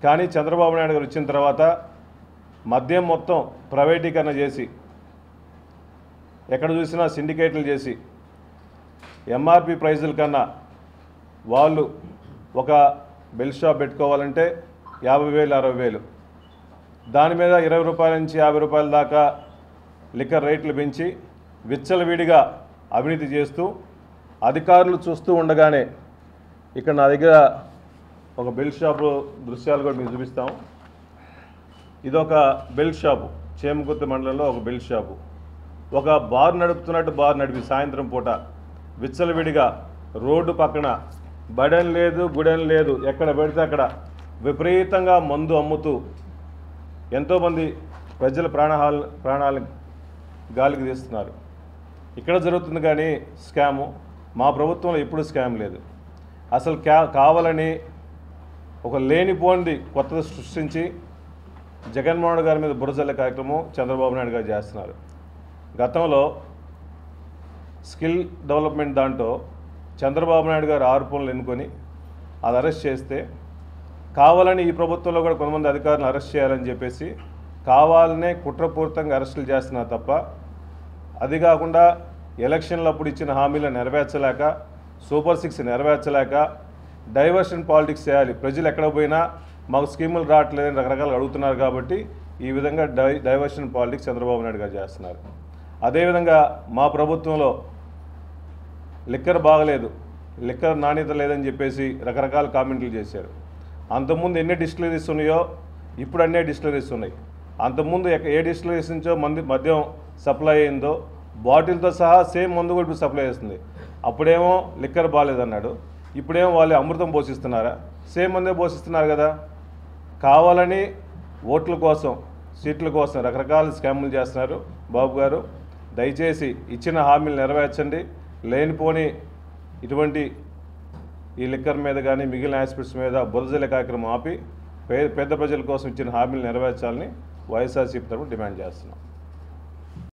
కానీ చంద్రబాబు నాయుడు గారు వచ్చిన తర్వాత మద్యం మొత్తం ప్రైవేటీకరణ చేసి ఎక్కడ చూసినా సిండికేట్లు చేసి ఎంఆర్పి ప్రైజుల కన్నా వాళ్ళు ఒక బెల్ షాప్ పెట్టుకోవాలంటే 50,000 60,000 దాని మీద 20 రూపాయల నుంచి 50 రూపాయల దాకా లిక్కర్ రేట్లు పెంచి విచ్చలవిడిగా అవినీతి చేస్తూ అధికారులు చూస్తూ ఉండగానే ఇక్కడ నా దగ్గర ఒక బెల్ షాపు దృశ్యాలు కూడా మీకు చూపిస్తాం. ఇదొక బెల్ షాపు, చేమకుర్తి మండలంలో ఒక బెల్ షాపు. ఒక బార్ నడుపుతున్నట్టు బార్ నడిపి సాయంత్రం పూట విచ్చలవిడిగా రోడ్డు పక్కన బడన్ లేదు గుడెన్ లేదు, ఎక్కడ పెడితే అక్కడ విపరీతంగా మందు అమ్ముతూ ఎంతోమంది ప్రజల ప్రాణాలు గాలికి తీస్తున్నారు. ఇక్కడ జరుగుతుంది కానీ స్కాము మా ప్రభుత్వంలో ఎప్పుడు స్కామ్ లేదు. అసలు కావాలని ఒక లేనిపోనిది కొత్తది సృష్టించి జగన్మోహన్ గారి మీద బురజల్లే కార్యక్రమం చంద్రబాబు నాయుడు గారు చేస్తున్నారు. గతంలో స్కిల్ డెవలప్మెంట్ దాంట్లో చంద్రబాబు నాయుడు గారు ఆరోపణలు ఎన్నుకొని అది అరెస్ట్ చేస్తే కావాలని ఈ ప్రభుత్వంలో కూడా కొంతమంది అధికారులను అరెస్ట్ చేయాలని చెప్పేసి కావాలనే కుట్రపూరితంగా అరెస్టులు చేస్తున్నారు తప్ప, అది కాకుండా ఎలక్షన్లప్పుడు ఇచ్చిన హామీలను నెరవేర్చలేక, సూపర్ 6 నెరవేర్చలేక డైవర్షన్ పాలిటిక్స్ చేయాలి. ప్రజలు ఎక్కడ పోయినా మాకు స్కీములు రావట్లేదని రకరకాలుగా అడుగుతున్నారు కాబట్టి ఈ విధంగా డైవర్షన్ పాలిటిక్స్ చంద్రబాబు నాయుడు గారు చేస్తున్నారు. అదేవిధంగా మా ప్రభుత్వంలో లిక్కర్ బాగలేదు, లిక్కర్ నాణ్యత లేదని చెప్పేసి రకరకాల కామెంట్లు చేశారు. అంతకుముందు ఎన్ని డిస్టిలరీస్ ఉన్నాయో ఇప్పుడు అన్నీ డిస్టిలరీస్ ఉన్నాయి. అంతకుముందు ఏ డిస్టిలరీస్ నుంచో మద్యం సప్లై అయిందో బాటిల్తో సహా సేమ్ మందు కూడా ఇప్పుడు సప్లై చేస్తుంది. అప్పుడేమో లిక్కర్ బాగాలేదన్నాడు, ఇప్పుడేమో వాళ్ళు అమృతం పోషిస్తున్నారా? సేమ్ మందే పోషిస్తున్నారు కదా. కావాలని ఓట్ల కోసం, సీట్ల కోసం రకరకాల స్కాములు చేస్తున్నారు. బాబు గారు దయచేసి ఇచ్చిన హామీలు నెరవేర్చండి. లేనిపోని ఇటువంటి ఈ లిక్కర్ మీద కానీ మిగిలిన ఆస్పెక్ట్స్ మీద బురజల్లే కార్యక్రమం ఆపి పేద ప్రజల కోసం ఇచ్చిన హామీలు నెరవేర్చాలని వైఎస్ఆర్సీపీ తరఫున డిమాండ్ చేస్తున్నాం.